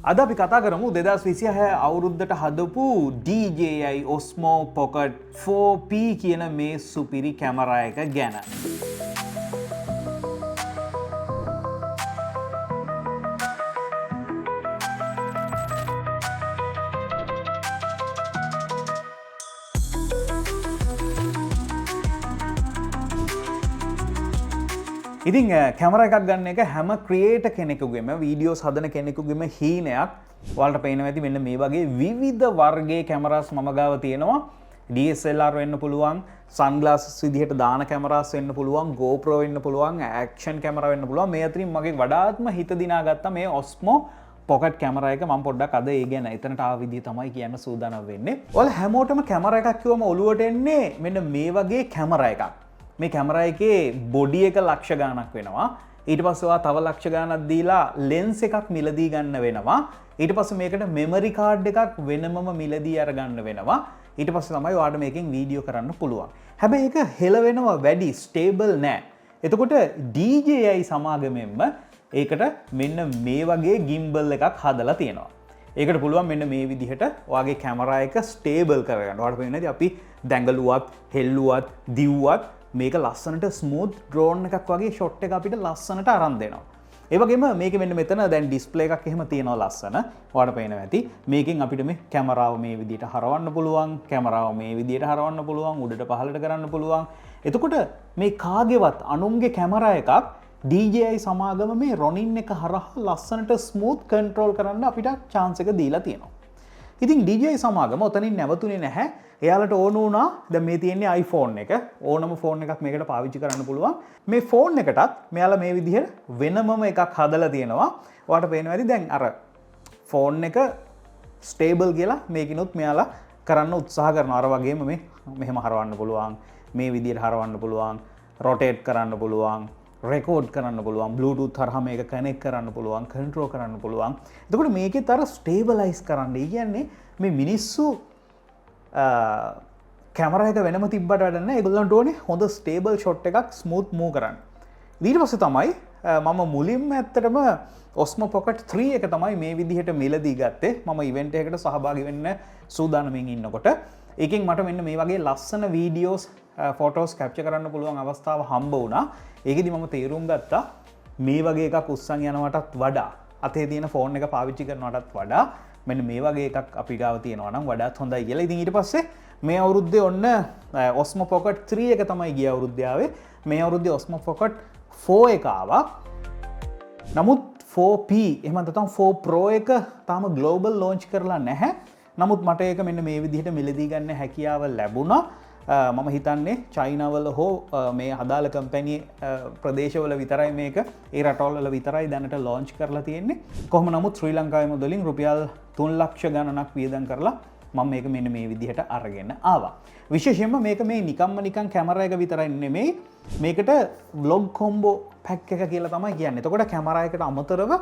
අද අපි කතා කරමු 2026 අවුරුද්දට හදපු DJI Osmo Pocket 4P කියන මේ සුපිරි කැමරා එක ගැන. ඉතින් කැමරා එකක් ගන්න එක හැම ක්‍රියේටර් කෙනෙකුගේම වීඩියෝස් හදන කෙනෙකුගේම හීනයක්. ඔයාලට පේනවා ඇති මෙන්න මේ වගේ විවිධ වර්ගයේ කැමරාස් මම ගාව තියෙනවා. DSLR වෙන්න පුළුවන්, සන්ග්ලාසස් විදිහට දාන කැමරාස් වෙන්න පුළුවන්, GoPro වෙන්න පුළුවන්, ඇක්ෂන් කැමරා වෙන්න පුළුවන්. මේ අතරින් මගේ වඩාත්ම හිත දිනාගත්ත මේ Osmo Pocket කැමරා එක මම පොඩ්ඩක් අද ඒ ගැන එතනට ආව විදිහ තමයි කියන්න සූදානම් වෙන්නේ. ඔයාලා හැමෝටම කැමරා එකක් කිව්වම ඔලුවට එන්නේ මෙන්න මේ වගේ කැමරා එකක්. මේ කැමරා එකේ බොඩි එක ලක්ෂ ගාණක් වෙනවා. ඊට පස්සේ ඔයා තව ලක්ෂ ගාණක් දීලා ලෙන්ස් එකක් මිලදී ගන්න වෙනවා. ඊට පස්සේ මේකට මෙමරි කාඩ් එකක් වෙනමම මිලදී අරගන්න වෙනවා. ඊට පස්සේ තමයි ඔයාලට මේකෙන් වීඩියෝ කරන්න පුළුවන්. හැබැයි ඒක හෙලවෙනවා වැඩි ස්ටේබල් නෑ. එතකොට DJI සමාගමෙන්ම ඒකට මෙන්න මේ වගේ ගිම්බල් එකක් හදලා තියෙනවා. ඒකට පුළුවන් මෙන්න මේ විදිහට ඔයාගේ කැමරා එක ස්ටේබල් කරගන්න. ඔයාලට පේන්නේ අපි දැඟලුවත්, හෙල්ලුවත්, දිව්වත් මේක ලස්සනට ස්මූත් ඩ්‍රෝන් එකක් වගේ ෂොට් එක අපිට ලස්සනට අරන් දෙනවා. ඒ වගේම මේක මෙන්න මෙතන දැන් ඩිස්ප්ලේ එකක් එහෙම තියෙනවා ලස්සන. ඔයාලට පේනවා ඇති. මේකෙන් අපිට මේ කැමරාව මේ විදිහට හරවන්න පුළුවන්, කැමරාව මේ විදිහට හරවන්න පුළුවන්, උඩට පහළට කරන්න පුළුවන්. එතකොට මේ කාගේවත් අනුන්ගේ කැමරා එකක් DJI සමාගම මේ Ronin එක හරහා ලස්සනට ස්මූත් කන්ට්‍රෝල් කරන්න අපිට chance එක දීලා තියෙනවා. ඉතින් DJI සමාගම ඔතනින් නැවතුනේ නැහැ. එයාලට ඕන වුණා දැන් මේ තියෙන්නේ iPhone එක. ඕනම ෆෝන් එකක් මේකට පාවිච්චි කරන්න පුළුවන්. මේ ෆෝන් එකටත් මෙයාලා මේ විදිහට වෙනමම එකක් හදලා තියෙනවා. ඔයාලට පේනවා ඇති දැන් අර ෆෝන් එක ස්ටේබල් කියලා මේකිනුත් මෙයාලා කරන්න උත්සාහ කරනවා. අර වගේම මේ මෙහෙම හරවන්න පුළුවන්. මේ විදිහට හරවන්න පුළුවන්. රොටේට් කරන්න පුළුවන්. රෙකෝඩ් කරන්න පුළුවන්, Bluetooth හරහා මේක කනෙක්ට් කරන්න පුළුවන්, කන්ට්‍රෝල් කරන්න පුළුවන්. එතකොට මේකෙත් අර ස්ටේබලයිස් කරන්න. ඒ කියන්නේ මේ මිනිස්සු කැමරා එක වෙනම තිබ්බට වැඩ නැහැ. ඒගොල්ලන්ට ඕනේ හොඳ ස්ටේබල් ෂොට් එකක් ස්මූත් මූව් කරන්න. ඊට පස්සේ තමයි මම මුලින්ම ඇත්තටම Osmo Pocket 3 එක තමයි මේ විදිහට මිලදී ගත්තේ. මම ඉවෙන්ට් එකකට සහභාගී වෙන්න සූදානමින් ඉන්නකොට ඒකෙන් මට මෙන්න මේ වගේ ලස්සන වීඩියෝස් ෆොටෝස් කැප්චර් කරන්න පුළුවන් අවස්ථාව හම්බ වුණා. ඒකෙදි මම තේරුම් ගත්තා මේ වගේ එකක් උස්සන් යනවටත් වඩා අතේ තියෙන ෆෝන් එක පාවිච්චි කරනවටත් වඩා මෙන්න මේ වගේ එකක් අපි ගාව තියෙනවා නම් වඩාත් හොඳයි කියලා. ඉතින් ඊට පස්සේ මේ අවුරුද්දේ ඔන්න Osmo Pocket 3 එක තමයි ගිය අවුරුද්දේ ආවේ. මේ අවුරුද්දේ Osmo Pocket 4 එක ආවා. නමුත් 4P එහෙම නැත්නම් 4 Pro එක තාම ග්ලෝබල් ලොන්ච් කරලා නැහැ. නමුත් මට ඒක මෙන්න මේ විදිහට මිලදී ගන්න හැකියාව ලැබුණා. මම හිතන්නේ චයිනාවල හෝ මේ අදාළ කම්පැනි ප්‍රදේශවල විතරයි මේක ඒ රටවල විතරයි දැනට ලොන්ච් කරලා තියෙන්නේ. කොහොම නමුත් ශ්‍රී ලංකාවේ මුදලින් රුපියල් 3 ලක්ෂ ගණනක් වියදම් කරලා මම මේක මෙන්න මේ විදිහට අරගෙන ආවා. විශේෂයෙන්ම මේක මේ නිකන් කැමරා එක විතරයි නෙමෙයි. මේකට vlog combo pack එක කියලා තමයි කියන්නේ. එතකොට කැමරා එකට අමතරව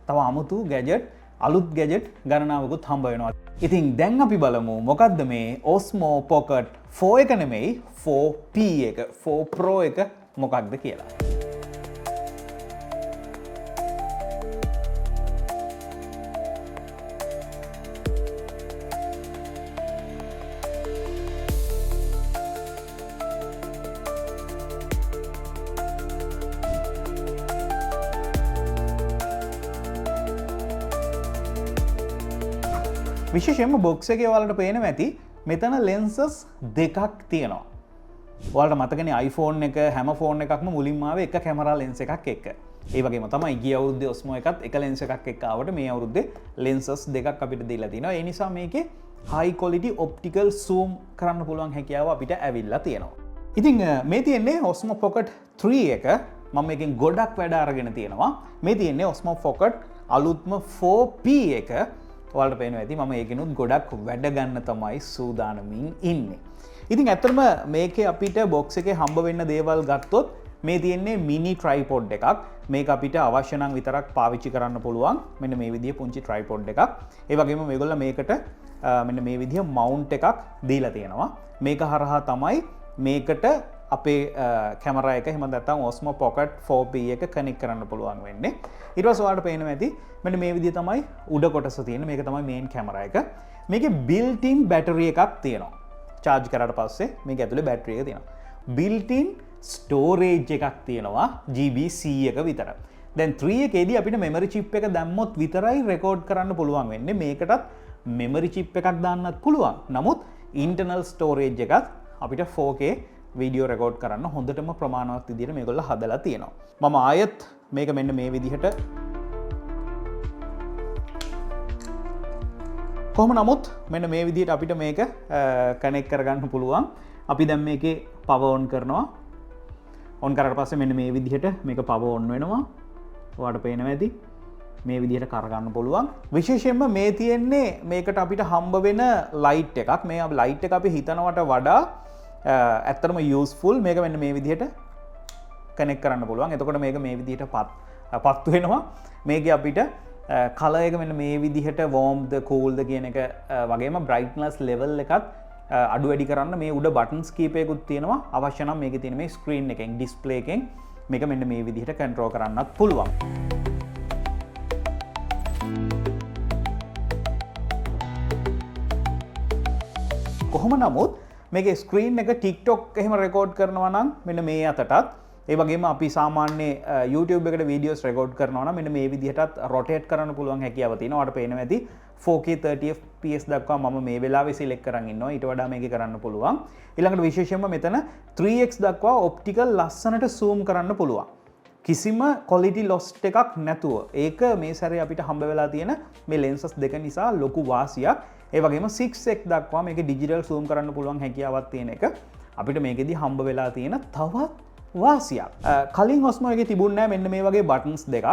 තව අමුතු ගැජට් අලුත් ගැජට් ගණනාවකුත් හම්බ වෙනවා. ඉතින් දැන් අපි බලමු මොකක්ද මේ Osmo Pocket 4 එක නෙමෙයි 4P එක 4 Pro එක මොකක්ද කියලා. විශේෂයෙන්ම බොක්ස් එකේ ඔයාලට පේනවා ඇති මෙතන ලෙන්සස් දෙකක් තියෙනවා. ඔයාලට මතකනේ iPhone එක හැම ෆෝන් එකක්ම මුලින්ම ආවේ එක කැමරා ලෙන්ස් එකක් එක්ක. ඒ වගේම තමයි ගිය අවුරුද්දේ Osmo එකත් එක ලෙන්ස් එකක් එක්ක ආවට මේ අවුරුද්දේ ලෙන්සස් දෙකක් අපිට දීලා තිනවා. ඒ නිසා මේකේ high quality optical zoom කරන්න පුළුවන් හැකියාව අපිට ඇවිල්ලා තියෙනවා. ඉතින් මේ තියෙන්නේ Osmo Pocket 3 එක. මම මේකෙන් ගොඩක් වැඩ අරගෙන තියෙනවා. මේ තියෙන්නේ Osmo Pocket අලුත්ම 4P එක. ඔයාලට පේනවා ඇති මම ඒකිනුත් ගොඩක් වැඩ ගන්න තමයි සූදානමින් ඉන්නේ. ඉතින් ඇත්තටම මේකේ අපිට බොක්ස් එකේ හම්බ වෙන්න දේවල් ගත්තොත් මේ තියෙන්නේ මිනි ට්‍රයිපොඩ් එකක්. මේක අපිට අවශ්‍ය නම් විතරක් පාවිච්චි කරන්න පුළුවන්. මෙන්න මේ විදිහේ පුංචි ට්‍රයිපොඩ් එකක්. ඒ වගේම මේගොල්ලෝ මේකට මෙන්න මේ විදිහ මවුන්ට් එකක් දීලා තියෙනවා. මේක හරහා තමයි මේකට අපේ කැමරා එක එහෙම නැත්නම් Osmo Pocket 4P එක කනෙක්ට් කරන්න පුළුවන් වෙන්නේ. ඊට පස්සේ ඔයාලට පේනවා ඇති මෙන්න මේ විදිහ තමයි උඩ කොටස තියෙන්නේ. මේක තමයි මේන් කැමරා එක. මේකේ built in battery එකක් තියෙනවා. charge කරාට පස්සේ මේක ඇතුලේ battery එක තියෙනවා. built in storage එකක් තියෙනවා GB 100ක විතර. දැන් 3 එකේදී අපිට memory chip එක දැම්මොත් විතරයි record කරන්න පුළුවන් වෙන්නේ. මේකටත් memory chip එකක් දාන්නත් පුළුවන්. නමුත් internal storage එකත් අපිට 4K වීඩියෝ රෙකෝඩ් කරන්න හොඳටම ප්‍රමාණවත් විදිහට මේගොල්ලෝ හදලා තියෙනවා. මම ආයෙත් මේක මෙන්න මේ විදිහට කොහොම නමුත් මෙන්න මේ විදිහට අපිට මේක කනෙක්ට් කරගන්න පුළුවන්. අපි දැන් මේකේ power on කරනවා. on කරාට පස්සේ මෙන්න මේ විදිහට මේක power on වෙනවා. ඔයාලට පේනවා ඇති. මේ විදිහට කරගන්න පුළුවන්. විශේෂයෙන්ම මේ තියෙන්නේ මේකට අපිට හම්බ වෙන ලයිට් එකක්. මේ ලයිට් එක අපි හිතනවට වඩා ඇත්තටම යූස්ෆුල්. මේක මෙන්න මේ විදිහට කනෙක්ට් කරන්න පුළුවන්. එතකොට මේක මේ විදිහට පත්තු වෙනවා. මේකේ අපිට කලර් එක මෙන්න මේ විදිහට warmද coolද කියන එක වගේම brightness level එකත් අඩු වැඩි කරන්න මේ උඩ buttons කීපයකුත් තියෙනවා. අවශ්‍ය නම් මේකේ තියෙන මේ screen එකෙන් display එකෙන් මේක මෙන්න මේ විදිහට control කරන්නත් පුළුවන්. කොහොම නමුත් මේක ස්ක්‍රීන් එක TikTok එහෙම රෙකෝඩ් කරනවා නම් මෙන්න මේ අතටත් ඒ වගේම අපි සාමාන්‍ය YouTube එකට වීඩියෝස් රෙකෝඩ් කරනවා නම් මෙන්න මේ විදිහටත් රොටේට් කරන්න පුළුවන් හැකියාව තියෙනවා. ඔයාලට පේනවා ඇති 4K 30 fps දක්වා මම මේ වෙලාවේ සිලෙක්ට් කරන් ඉන්නවා. ඊට වඩා මේක කරන්න පුළුවන්. ඊළඟට විශේෂයෙන්ම මෙතන 3x දක්වා ඔප්ටිකල් ලස්සනට zoom කරන්න පුළුවන්. කිසිම quality loss එකක් නැතුව. ඒක මේ සැරේ අපිට හම්බ වෙලා තියෙන මේ lenses දෙක නිසා ලොකු වාසියක්. ඒ වගේම 6x දක්වා මේක ඩිජිටල් zoom කරන්න පුළුවන් හැකියාවක් තියෙන එක අපිට මේකෙදි හම්බ වෙලා තියෙන තවත් වාසියක්. කලින් Osmo එකේ තිබුණේ නැහැ මෙන්න මේ වගේ buttons දෙකක්.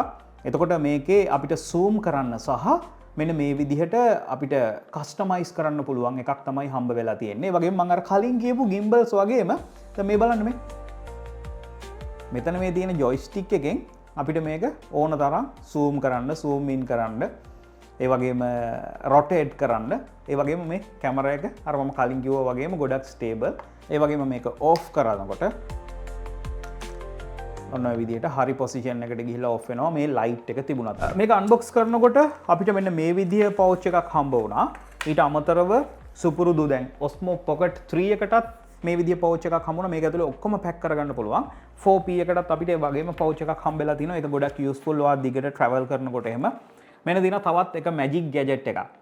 එතකොට මේකේ අපිට zoom කරන්න සහ මෙන්න මේ විදිහට අපිට customize කරන්න පුළුවන් එකක් තමයි හම්බ වෙලා තියෙන්නේ. ඒ වගේම මම අර කලින් කියපු gimbals වගේම දැන් මේ බලන්න මේ. මෙතන මේ තියෙන joystick එකෙන් අපිට මේක ඕන තරම් zoom කරන්න, zoom in කරන්න ඒ වගේම රොටේට් කරන්න ඒ වගේම මේ කැමරා එක අර මම කලින් කිව්වා වගේම ගොඩක් ස්ටේබල්. ඒ වගේම මේක ඕෆ් කරනකොට ඔන්න ඔය විදිහට හරි පොසිෂන් එකට ගිහිල්ලා ඕෆ් වෙනවා මේ ලයිට් එක තිබුණත්. මේක අන්බොක්ස් කරනකොට අපිට මෙන්න මේ විදිහ පවුච් එකක් හම්බ වුණා. ඊට අමතරව සුපුරුදු දැන් Osmo Pocket 3 එකටත් මේ විදිහ පවුච් එකක් හම්බුණා. මේක ඇතුලේ ඔක්කොම පැක් කරගන්න පුළුවන්. 4P එකටත් අපිට ඒ වගේම පවුච් එකක් හම්බෙලා තිනවා. ඒක ගොඩක් යූස්ෆුල් ඔයා දිගට ට්‍රැවල් කරනකොට එහෙම මෙන්න දින තවත් එක මැජික් ගැජට් එකක්.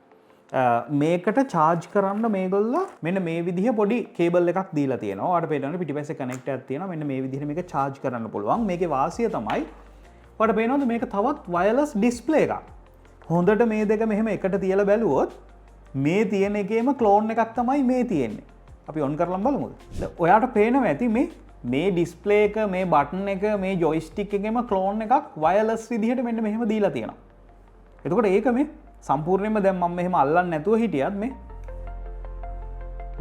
මේකට charge කරන්න මේගොල්ලෝ මෙන්න මේ විදිහ පොඩි කේබල් එකක් දීලා තියෙනවා. ඔයාලට පේනවා පිටිපස්සේ කනෙක්ටර් එකක් තියෙනවා. මෙන්න මේ විදිහට මේක charge කරන්න පුළුවන්. මේකේ වාසිය තමයි ඔයාලට පේනවද මේක තවත් wireless display එකක්. හොඳට මේ දෙක මෙහෙම එකට තියලා බැලුවොත් මේ තියෙන එකේම clone එකක් තමයි මේ තියෙන්නේ. අපි on කරලා බලමුද? ඔයාලට පේනවා ඇති මේ display එක, මේ button එක, මේ joystick එකේම clone එකක් wireless විදිහට මෙන්න මෙහෙම දීලා තියෙනවා. එතකොට ඒක මේ සම්පූර්ණයෙන්ම දැන් මම මෙහෙම අල්ලන්නේ නැතුව හිටියත් මේ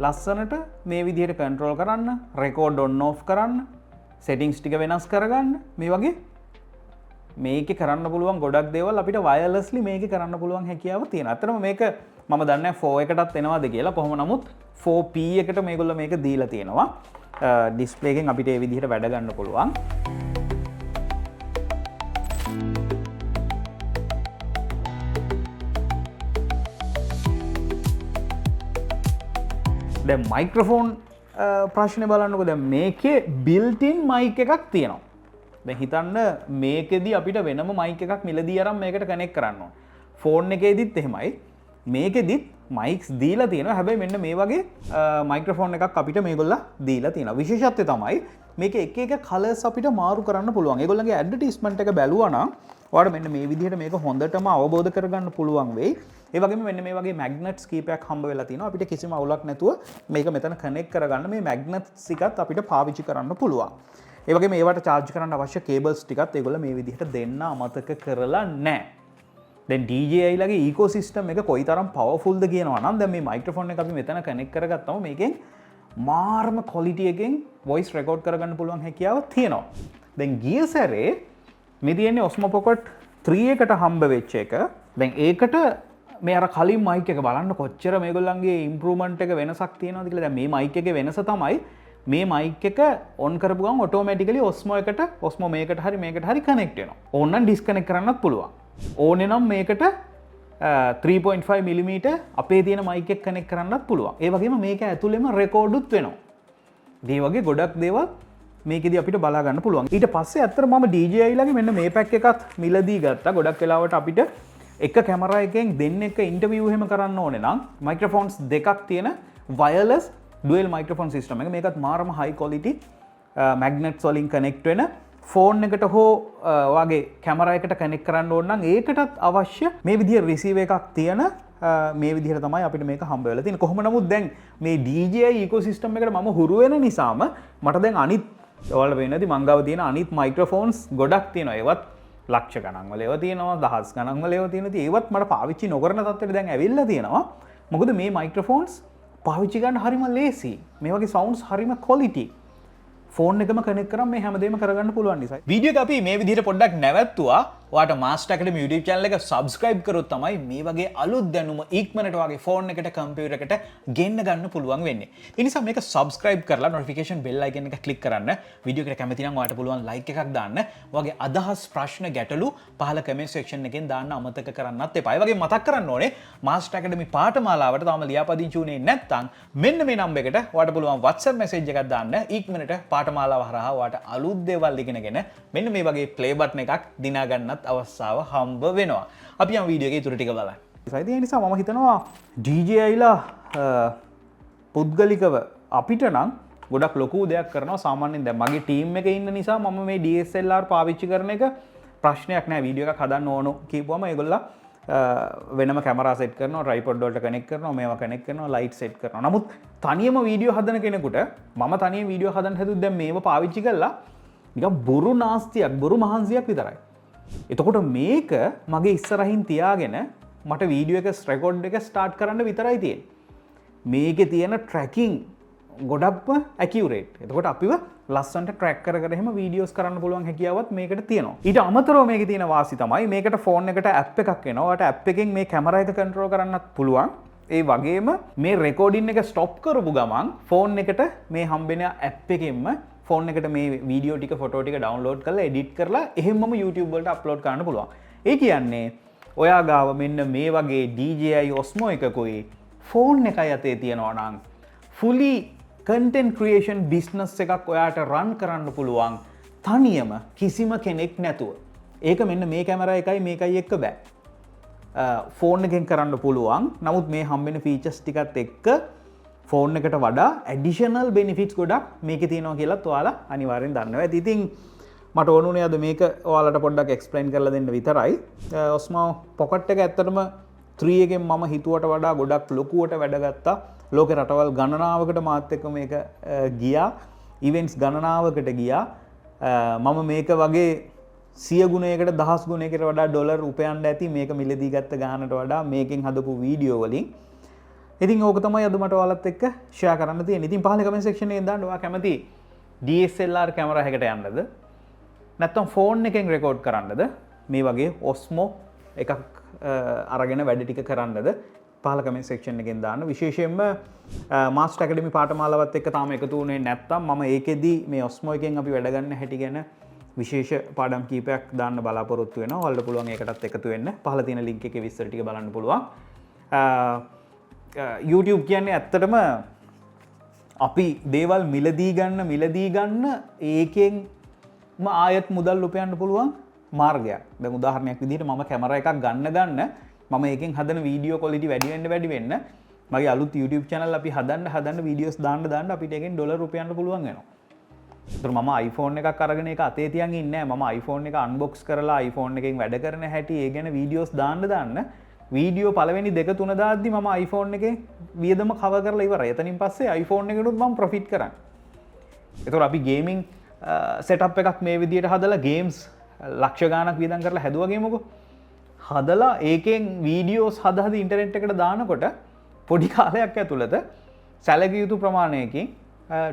ලස්සනට මේ විදිහට කන්ට්‍රෝල් කරන්න, රෙකෝඩ් ඔන් ඔෆ් කරන්න, සෙටින්ග්ස් ටික වෙනස් කරගන්න මේ වගේ මේකේ කරන්න පුළුවන් ගොඩක් දේවල් අපිට වයර්ලස්ලි මේකේ කරන්න පුළුවන් හැකියාව තියෙනවා. අතරම මේක මම දන්නේ නැහැ 4 එකටත් එනවද කියලා. කොහොම නමුත් 4P එකට මේගොල්ලෝ මේක දීලා තියෙනවා. ඩිස්ප්ලේ එකෙන් අපිට මේ විදිහට වැඩ ගන්න පුළුවන්. දැන් මයික්‍රොෆෝන් ප්‍රශ්නේ බලන්නකො. දැන් මේකේ built in mic එකක් තියෙනවා. දැන් හිතන්න මේකෙදි අපිට වෙනම mic එකක් මිලදී අරන් මේකට කනෙක්ට් කරන්න ඕන. ෆෝන් එකේදීත් එහෙමයි. මේකෙදිත් mics දීලා තියෙනවා. හැබැයි මෙන්න මේ වගේ මයික්‍රොෆෝන් එකක් අපිට මේගොල්ලෝ දීලා තියෙනවා. විශේෂත්වය තමයි මේක එක එක කලර්ස් අපිට මාරු කරන්න පුළුවන්. ඒගොල්ලන්ගේ ඇඩ්වර්ටයිස්මන්ට් එක බැලුවා නම් ඔයාලට මෙන්න මේ විදිහට මේක හොඳටම අවබෝධ කරගන්න පුළුවන් වෙයි. ඒ වගේම මෙන්න මේ වගේ මැග්නට්ස් කීපයක් හම්බ වෙලා තිනවා. අපිට කිසිම අවුලක් නැතුව මේක මෙතන කනෙක්ට් කරගන්න මේ මැග්නට්ස් ටිකත් අපිට පාවිච්චි කරන්න පුළුවන්. ඒ වගේම ඒවට charge කරන්න අවශ්‍ය කේබල්ස් ටිකත් ඒගොල්ලෝ මේ විදිහට දෙන්න අමතක කරලා නැහැ. දැන් DJI ලගේ ecosystem එක කොයිතරම් powerfulද කියනවා නම් දැන් මේ මයික්‍රොෆෝන් එක අපි මෙතන කනෙක්ට් කරගත්තම මේකෙන් මාර්ම quality එකෙන් voice record කරගන්න පුළුවන් හැකියාව තියෙනවා. දැන් ගිය සැරේ මේ තියෙන්නේ Osmo Pocket 3 එකට හම්බ වෙච්ච එක. දැන් ඒකට මේ අර කලින් mic එක බලන්න කොච්චර මේගොල්ලන්ගේ improvement එක වෙනසක් තියෙනවද කියලා. දැන් මේ mic එකේ වෙනස තමයි මේ මයික් එක ඔන් කරපු ගමන් ඔටෝමැටිකලි ඔස්මෝ එකට ඔස්මෝ මේකට හරි මේකට හරි කනෙක්ට් වෙනවා. ඕනනම් ඩිස්කනෙක්ට් කරන්නත් පුළුවන්. ඕනේ නම් මේකට 3.5 mm අපේ තියෙන මයික් එක කනෙක්ට් කරන්නත් පුළුවන්. ඒ වගේම මේක ඇතුළෙම රෙකෝඩුත් වෙනවා. ඒ වගේ ගොඩක් දේවල් මේකෙදි අපිට බලා ගන්න පුළුවන්. ඊට පස්සේ ඇත්තට මම DJI ලගේ මෙන්න මේ පැක් එකත් මිලදී ගත්තා. ගොඩක් වෙලාවට අපිට එක කැමරා එකෙන් දෙන්නෙක් ඉන්ටර්විව් එහෙම කරන්න ඕනේ නම් මයික්‍රොෆෝන්ස් දෙකක් තියෙන වයර්ලස් ඩුවල් මයික්‍රොෆෝන් සිස්ටම් එක. මේකත් මාරම හයි ක්වොලිටි මැග්නට්ස් වලින් කනෙක්ට් වෙන ෆෝන් එකට හෝ වගේ කැමරා එකට කනෙක්ට් කරන්න ඕන නම් ඒකටත් අවශ්‍ය මේ විදිහේ රිසීවර් එකක් තියෙන මේ විදිහට තමයි අපිට මේක හම්බ වෙලා තියෙන්නේ. කොහොම නමුත් දැන් මේ DJI ඉකෝසිස්ටම් එකට මම හුරු වෙන නිසාම මට දැන් අනිත් ඔයාලට වෙනදී මං ගාව තියෙන අනිත් මයික්‍රොෆෝන්ස් ගොඩක් තියෙනවා. ඒවත් ලක්ෂ ගණන් වල ඒවා තියෙනවා, දහස් ගණන් වල ඒවා තියෙනවා. ඒවත් මට පාවිච්චි නොකරන තත්ත්වෙට දැන් ඇවිල්ලා තියෙනවා. මොකද මේ මයික්‍රොෆෝන්ස් පාවිච්චි ගන්න හරිම ලේසි. මේ වගේ සවුන්ඩ්ස් හරිම ක්වොලිටි. ෆෝන් එකම කනෙක්ට් කරන් මේ හැමදේම කරගන්න පුළුවන් නිසා. වීඩියෝ එක අපි මේ විදිහට පොඩ්ඩක් නැවැත්තුවා. ඔයාට Master Academy YouTube channel එක subscribe කරොත් තමයි මේ වගේ අලුත් දැනුම ඉක්මනට වගේ ෆෝන් එකට කම්පියුටර් එකට ගෙන්න ගන්න පුළුවන් වෙන්නේ. ඒ නිසා මේක subscribe කරලා notification bell icon එක click කරන්න. වීඩියෝ එකට කැමති නම් ඔයාට පුළුවන් like එකක් දාන්න. ඔයාගේ අදහස් ප්‍රශ්න ගැටලු පහල comment section එකෙන් දාන්න අමතක කරන්නත් එපා. ඒ වගේ මතක් කරන්න ඕනේ Master Academy පාඨමාලාවට තාම ලියාපදිංචි වුණේ නැත්නම් මෙන්න මේ number එකට ඔයාට පුළුවන් WhatsApp message එකක් දාන්න. ඉක්මනට පාඨමාලාව හරහා ඔයාට අලුත් දේවල් ඉගෙනගෙන මෙන්න මේ වගේ play button එකක් දිනා ගන්නත් අවස්ථාව හම්බ වෙනවා. අපි යමු වීඩියෝ එකේ ඉතුරු ටික බලන්න. ඒ නිසා මම හිතනවා DJIලා පුද්ගලිකව අපිට නම් ගොඩක් ලොකු දෙයක් කරනවා. සාමාන්‍යයෙන් දැන් මගේ ටීම් එකේ ඉන්න නිසා මම මේ DSLR පාවිච්චි කරන එක ප්‍රශ්නයක් නෑ. වීඩියෝ එකක් හදන්න ඕන කියපුවම ඒගොල්ලෝ වෙනම කැමරා සෙට් කරනවා, ට්‍රයිපොඩ් වලට කනෙක්ට් කරනවා, මේවා කනෙක්ට් කරනවා, ලයිට් සෙට් කරනවා. නමුත් තනියම වීඩියෝ හදන කෙනෙකුට මම තනියම වීඩියෝ හදන්න හැදුවොත් දැන් මේව පාවිච්චි කළා නිකන් බොරු නාස්තියක්, බොරු මහන්සියක් විතරයි. එතකොට මේක මගේ ඉස්සරහින් තියාගෙන මට වීඩියෝ එක රෙකෝඩ් එක ස්ටාර්ට් කරන්න විතරයි තියෙන්නේ. මේකේ තියෙන ට්‍රැකින් ගොඩක්ම ඇකියුරේට්. එතකොට අපිව ලස්සනට ට්‍රැක් කර කර එහෙම වීඩියෝස් කරන්න පුළුවන් හැකියාවක් මේකට තියෙනවා. ඊට අමතරව මේකේ තියෙන වාසි තමයි මේකට ෆෝන් එකට ඇප් එකක් එනවා. ඔයාට ඇප් එකෙන් මේ කැමරා එක කන්ට්‍රෝල් කරන්නත් පුළුවන්. ඒ වගේම මේ රෙකෝඩින් එක ස්ටොප් කරපු ගමන් ෆෝන් එකට මේ හම්බෙන ඇප් එකෙන්ම ෆෝන් එකට මේ වීඩියෝ ටික ෆොටෝ ටික ඩවුන්ලෝඩ් කරලා එඩිට් කරලා එහෙමම YouTube වලට අප්ලෝඩ් කරන්න පුළුවන්. ඒ කියන්නේ ඔයා ගාව මෙන්න මේ වගේ DJI Osmo එකකුයි ෆෝන් එකයි අතේ තියෙනවා නම් fully content creation business එකක් ඔයාට run කරන්න පුළුවන් තනියම කිසිම කෙනෙක් නැතුව. ඒක මෙන්න මේ කැමරා එකයි මේකයි එක්ක බෑ. ෆෝන් එකෙන් කරන්න පුළුවන්. නමුත් මේ හම්බෙන ෆීචර්ස් ටිකත් එක්ක ෆෝන් එකට වඩා ඇඩිෂනල් බෙනිෆිට්ස් ගොඩක් මේකේ තියෙනවා කියලාත් ඔයාලා අනිවාර්යෙන් දන්නවා. ඉතින් මට ඕනුනේ අද මේක ඔයාලට පොඩ්ඩක් එක්ස්ප්ලেইন කරලා දෙන්න විතරයි. Osmo Pocket එක ඇත්තටම 3 එකෙන් මම හිතුවට වඩා ගොඩක් ලොකුවට වැඩ ගත්තා. ලෝකේ රටවල් ගණනාවකට මාත් එක්ක මේක ගියා. ඉවෙන්ට්ස් ගණනාවකට ගියා. මම මේක වගේ 100 ගුණයකට 1000 ගුණයකට වඩා ඩොලර් උපයන්න ඇති මේක මිලදී ගත්ත ගානට වඩා මේකෙන් හදපු වීඩියෝ වලින්. ඉතින් ඕක තමයි අද මට ඔයාලත් එක්ක ෂෙයා කරන්න තියෙන්නේ. ඉතින් පහල කමෙන්ට් සෙක්ෂන් එකෙන් දාන්න ඔයා කැමති DSLR කැමරා එකකට යන්නද? නැත්නම් ෆෝන් එකෙන් රෙකෝඩ් කරන්නද? මේ වගේ Osmo එකක් අරගෙන වැඩ ටික කරන්නද? පහල කමෙන්ට් සෙක්ෂන් එකෙන් දාන්න. විශේෂයෙන්ම Master Academy පාඨමාලාවත් එක්ක තාම එකතු වුණේ නැත්නම් මම ඒකෙදි මේ Osmo එකෙන් අපි වැඩ ගන්න හැටි ගැන විශේෂ පාඩම් කීපයක් දාන්න බලාපොරොත්තු වෙනවා. ඔයාලට පුළුවන් ඒකටත් එකතු වෙන්න. පහල තියෙන link එකේ විස්තර ටික බලන්න පුළුවන්. YouTube කියන්නේ ඇත්තටම අපි දේවල් මිලදී ගන්න ඒකෙන්ම ආයත් මුදල් උපයන්න පුළුවන් මාර්ගයක්. දැන් උදාහරණයක් විදිහට මම කැමරා එකක් ගන්න මම ඒකෙන් හදන වීඩියෝ ක්වොලිටි වැඩි වෙන්න මගේ අලුත් YouTube channel අපි හදන්න වීඩියෝස් දාන්න අපිට එකෙන් ඩොලර් උපයන්න පුළුවන් වෙනවා. ඒතර මම iPhone එකක් අරගෙන ඒක අතේ තියන් ඉන්නේ නැහැ. මම iPhone එක unbox කරලා iPhone එකෙන් වැඩ කරන හැටි ඒ ගැන වීඩියෝස් දාන්න වීඩියෝ පළවෙනි 2-3 දාද්දි මම iPhone එකේ වියදම කවර් කරලා ඉවරයි. එතනින් පස්සේ iPhone එකනොත් මම ප්‍රොෆිට් කරන්නේ. ඒතකොට අපි ගේමින් සෙටප් එකක් මේ විදිහට හදලා ගේම්ස් ලක්ෂ ගාණක් වියදම් කරලා හැදුවා ගේමුකෝ. හදලා ඒකෙන් වීඩියෝස් හදලා ඉන්ටර්නෙට් එකට දානකොට පොඩි කාලයක් ඇතුළත සැලකිය යුතු ප්‍රමාණයකින්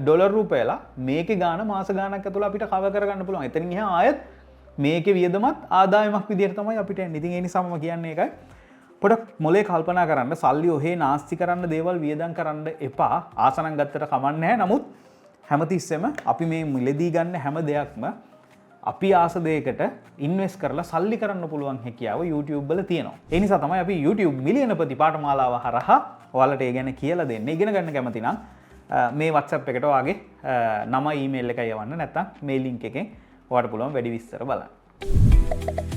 ඩොලර් රුපියල මේකේ ගාණ මාස ගාණක් ඇතුළත අපිට කවර් කරගන්න පුළුවන්. එතනින් එහා ආයෙත් මේකේ වියදමත් ආදායමක් විදිහට තමයි අපිට එන්නේ. ඉතින් ඒ නිසා මම කියන්නේ ඒකයි. පොඩක් මොලේ කල්පනා කරන්න, සල්ලි ඔහේ නාස්ති කරන්න, දේවල් වියදම් කරන්න එපා. ආසනම් ගත්තට කමක් නැහැ. නමුත් හැමතිස්සෙම අපි මේ මිලදී ගන්න හැම දෙයක්ම අපි ආස දෙයකට ඉන්වෙස්ට් කරලා සල්ලි කරන්න පුළුවන් හැකියාව YouTube වල තියෙනවා. ඒ නිසා තමයි අපි YouTube මිලියනපති පාඨමාලාව හරහා ඔයාලට ඒ ගැන කියලා දෙන්නේ. ඉගෙන ගන්න කැමති නම් මේ WhatsApp එකට ඔයාගේ නම ඊමේල් එක යවන්න නැත්නම් මේ link එකෙන් ඔයාලට පුළුවන් වැඩි විස්තර බලන්න.